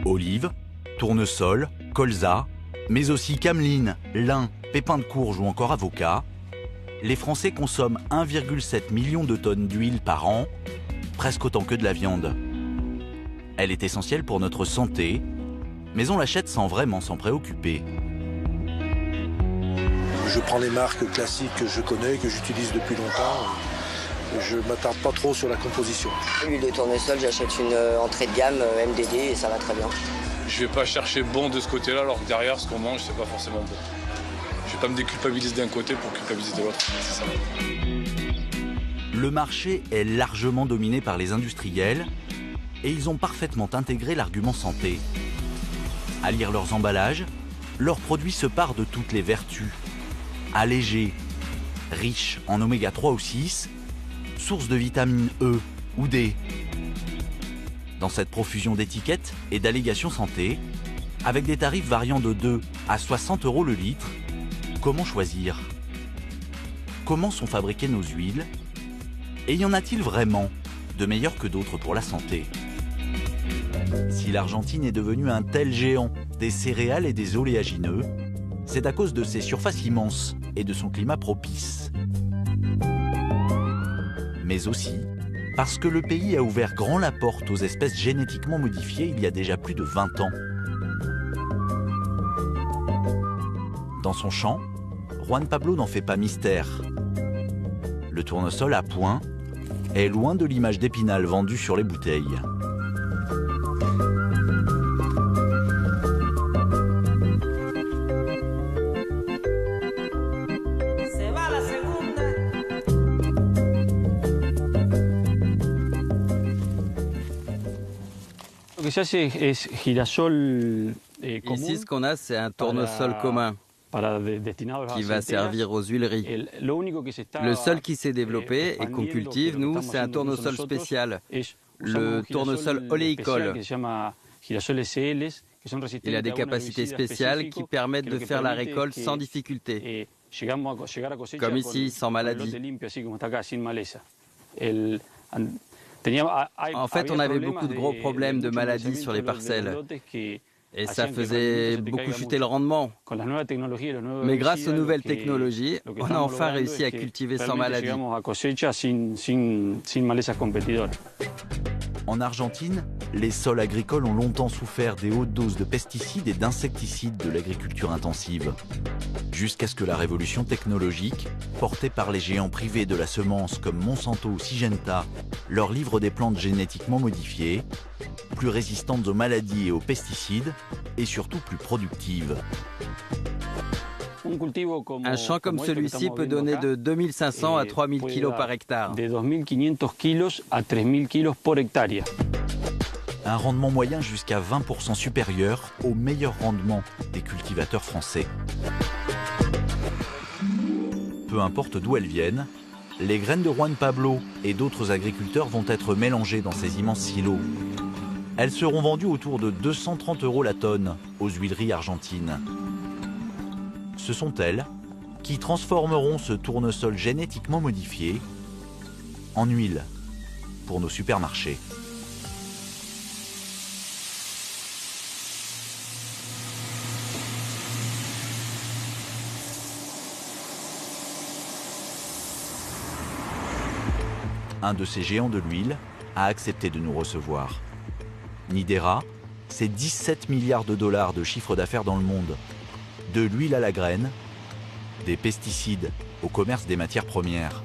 Olives, tournesol, colza, mais aussi cameline, lin, pépins de courge ou encore avocat. Les Français consomment 1,7 million de tonnes d'huile par an, presque autant que de la viande. Elle est essentielle pour notre santé, mais on l'achète sans vraiment s'en préoccuper. Je prends les marques classiques que je connais, que j'utilise depuis longtemps. Je ne m'attarde pas trop sur la composition. L'huile de tournesol, j'achète une entrée de gamme MDD et ça va très bien. Je ne vais pas chercher bon de ce côté-là, alors que derrière, ce qu'on mange, c'est pas forcément bon. Je ne vais pas me déculpabiliser d'un côté pour culpabiliser de l'autre. C'est ça. Le marché est largement dominé par les industriels et ils ont parfaitement intégré l'argument santé. À lire leurs emballages, leurs produits se parent de toutes les vertus. Allégés, riches en oméga 3 ou 6, source de vitamine E ou D. Dans cette profusion d'étiquettes et d'allégations santé, avec des tarifs variant de 2 à 60 € le litre, comment choisir? Comment sont fabriquées nos huiles? Et y en a-t-il vraiment de meilleurs que d'autres pour la santé? Si l'Argentine est devenue un tel géant des céréales et des oléagineux, c'est à cause de ses surfaces immenses et de son climat propice. Mais aussi parce que le pays a ouvert grand la porte aux espèces génétiquement modifiées il y a déjà plus de 20 ans. Dans son champ, Juan Pablo n'en fait pas mystère. Le tournesol à point est loin de l'image d'Épinal vendue sur les bouteilles. Ici, ce qu'on a, c'est un tournesol commun qui va servir aux huileries. Le seul qui s'est développé et qu'on cultive, nous, c'est un tournesol spécial, le tournesol oléicole. Il a des capacités spéciales qui permettent de faire la récolte sans difficulté, comme ici, sans maladie. En fait, on avait beaucoup de gros problèmes de maladies sur les parcelles et ça faisait beaucoup chuter le rendement. Mais grâce aux nouvelles technologies, on a enfin réussi à cultiver sans maladie. En Argentine, les sols agricoles ont longtemps souffert des hautes doses de pesticides et d'insecticides de l'agriculture intensive. Jusqu'à ce que la révolution technologique, portée par les géants privés de la semence comme Monsanto ou Syngenta, leur livre des plantes génétiquement modifiées, plus résistantes aux maladies et aux pesticides, et surtout plus productives. Un champ comme celui-ci peut donner de 2500 à 3000 kg par hectare. De 2500 kilos à 3000 kilos por hectárea. Un rendement moyen jusqu'à 20% supérieur au meilleur rendement des cultivateurs français. Peu importe d'où elles viennent, les graines de Juan Pablo et d'autres agriculteurs vont être mélangées dans ces immenses silos. Elles seront vendues autour de 230 € la tonne aux huileries argentines. Ce sont elles qui transformeront ce tournesol génétiquement modifié en huile pour nos supermarchés. Un de ces géants de l'huile a accepté de nous recevoir. Nidera, c'est 17 milliards de dollars de chiffre d'affaires dans le monde. De l'huile à la graine, des pesticides au commerce des matières premières,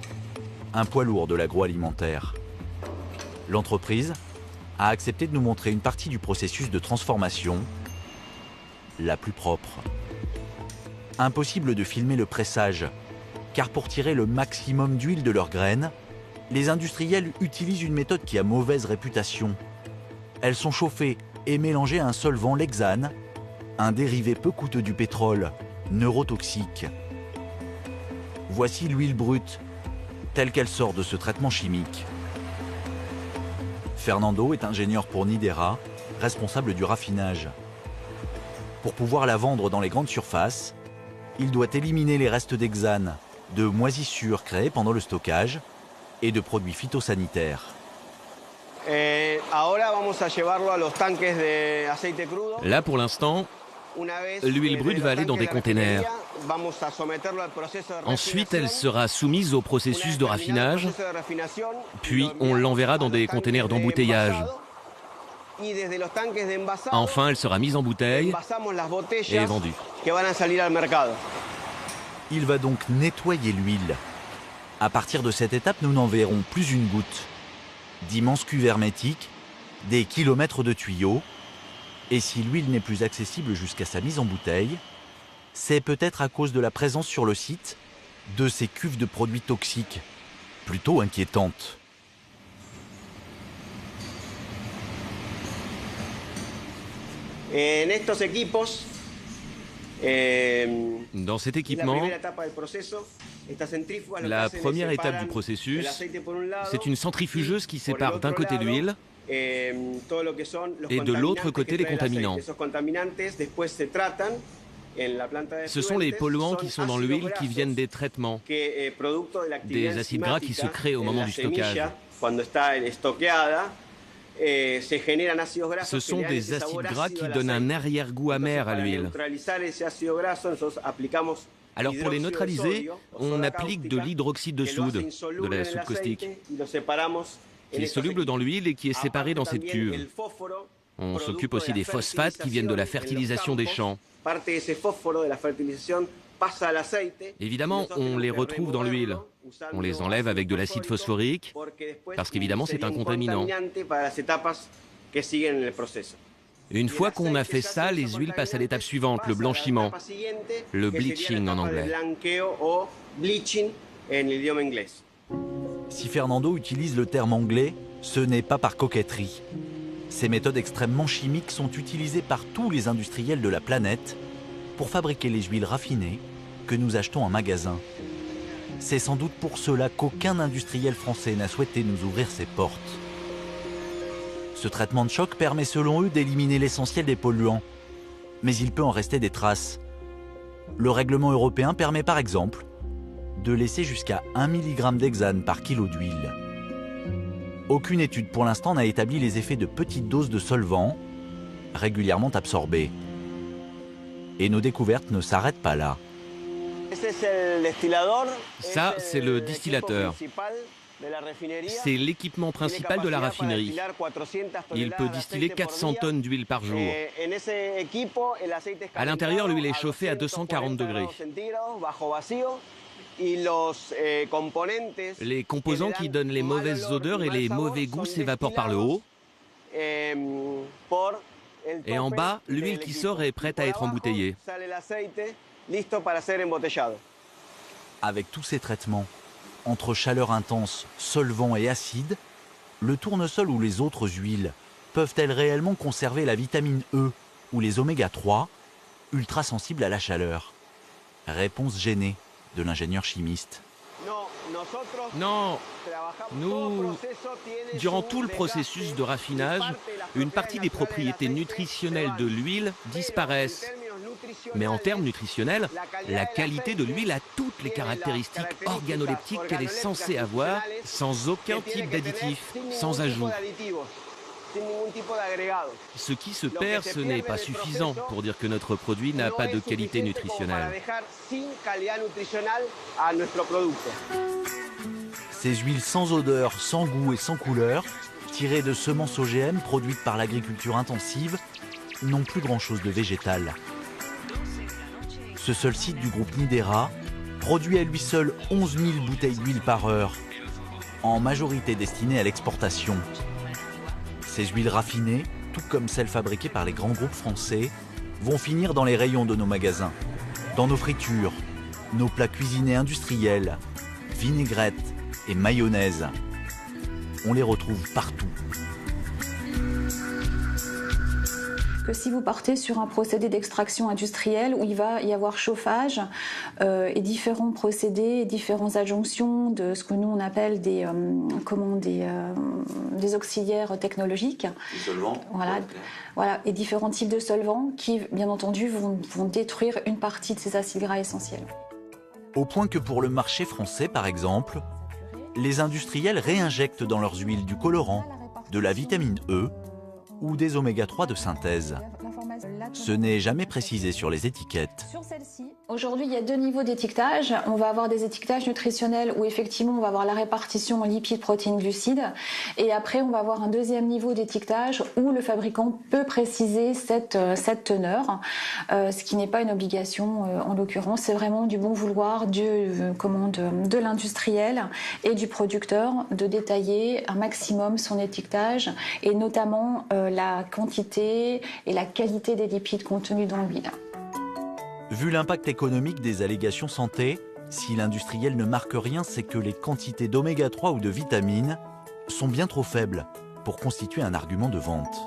un poids lourd de l'agroalimentaire. L'entreprise a accepté de nous montrer une partie du processus de transformation, la plus propre. Impossible de filmer le pressage, car pour tirer le maximum d'huile de leurs graines, les industriels utilisent une méthode qui a mauvaise réputation. Elles sont chauffées et mélangées à un solvant, l'hexane, un dérivé peu coûteux du pétrole, neurotoxique. Voici l'huile brute, telle qu'elle sort de ce traitement chimique. Fernando est ingénieur pour Nidera, responsable du raffinage. Pour pouvoir la vendre dans les grandes surfaces, il doit éliminer les restes d'hexane, de moisissures créées pendant le stockage et de produits phytosanitaires. Là, pour l'instant, l'huile brute va aller dans des containers. Ensuite, elle sera soumise au processus de raffinage, puis on l'enverra dans des containers d'embouteillage. Enfin, elle sera mise en bouteille et vendue. Il va donc nettoyer l'huile. À partir de cette étape, nous n'en verrons plus une goutte. D'immenses cuves hermétiques, des kilomètres de tuyaux. Et si l'huile n'est plus accessible jusqu'à sa mise en bouteille, c'est peut-être à cause de la présence sur le site de ces cuves de produits toxiques, plutôt inquiétantes. Dans cet équipement, la première étape du processus, c'est une centrifugeuse qui sépare d'un côté l'huile et de l'autre côté les contaminants. Ce sont les polluants qui sont dans l'huile qui viennent des traitements, des acides gras qui se créent au moment du stockage. Ce sont des acides gras qui donnent un arrière-goût amer à l'huile. Alors pour les neutraliser, on applique de l'hydroxyde de soude, de la soude caustique, qui est soluble dans l'huile et qui est séparé dans cette cuve. On s'occupe aussi des phosphates qui viennent de la fertilisation des champs. Évidemment, on les retrouve dans l'huile. On les enlève avec de l'acide phosphorique, parce qu'évidemment c'est un contaminant. Une fois qu'on a fait ça, les huiles passent à l'étape suivante, le blanchiment, le bleaching en anglais. Si Fernando utilise le terme anglais, ce n'est pas par coquetterie. Ces méthodes extrêmement chimiques sont utilisées par tous les industriels de la planète pour fabriquer les huiles raffinées que nous achetons en magasin. C'est sans doute pour cela qu'aucun industriel français n'a souhaité nous ouvrir ses portes. Ce traitement de choc permet selon eux d'éliminer l'essentiel des polluants, mais il peut en rester des traces. Le règlement européen permet par exemple de laisser jusqu'à 1 mg d'hexane par kilo d'huile. Aucune étude pour l'instant n'a établi les effets de petites doses de solvants régulièrement absorbés. Et nos découvertes ne s'arrêtent pas là. Ça, c'est le distillateur. C'est l'équipement principal de la raffinerie. Il peut distiller 400 tonnes d'huile par jour. À l'intérieur, l'huile est chauffée à 240 degrés. Les composants qui donnent les mauvaises odeurs et les mauvais goûts s'évaporent par le haut. Et en bas, l'huile qui sort est prête à être embouteillée. Avec tous ces traitements, entre chaleur intense, solvant et acide, le tournesol ou les autres huiles peuvent-elles réellement conserver la vitamine E ou les oméga 3, ultra sensibles à la chaleur? Réponse gênée de l'ingénieur chimiste. Non, nous, durant tout le processus de raffinage, une partie des propriétés nutritionnelles de l'huile disparaissent. Mais en termes nutritionnels, la qualité de l'huile a toutes les caractéristiques organoleptiques qu'elle est censée avoir, sans aucun type d'additif, sans ajout. Ce qui se perd, ce n'est pas suffisant pour dire que notre produit n'a pas de qualité nutritionnelle. Ces huiles sans odeur, sans goût et sans couleur, tirées de semences OGM produites par l'agriculture intensive, n'ont plus grand-chose de végétal. Ce seul site du groupe Nidera produit à lui seul 11 000 bouteilles d'huile par heure, en majorité destinées à l'exportation. Ces huiles raffinées, tout comme celles fabriquées par les grands groupes français, vont finir dans les rayons de nos magasins, dans nos fritures, nos plats cuisinés industriels, vinaigrettes et mayonnaise. On les retrouve partout. Que si vous partez sur un procédé d'extraction industrielle où il va y avoir chauffage et différents procédés, différentes adjonctions de ce que nous on appelle des auxiliaires technologiques. Des solvants. Voilà, et différents types de solvants qui, bien entendu, vont détruire une partie de ces acides gras essentiels. Au point que pour le marché français, par exemple, les industriels réinjectent dans leurs huiles du colorant de la vitamine E ou des oméga-3 de synthèse. Ce n'est jamais précisé sur les étiquettes. Aujourd'hui, il y a 2 niveaux d'étiquetage. On va avoir des étiquetages nutritionnels où effectivement on va avoir la répartition en lipides, protéines, glucides. Et après, on va avoir un 2e niveau d'étiquetage où le fabricant peut préciser cette teneur, ce qui n'est pas une obligation en l'occurrence. C'est vraiment du bon vouloir de l'industriel et du producteur de détailler un maximum son étiquetage et notamment la quantité et la qualité des lipides contenus dans l'huile. Vu l'impact économique des allégations santé, si l'industriel ne marque rien, c'est que les quantités d'oméga 3 ou de vitamines sont bien trop faibles pour constituer un argument de vente.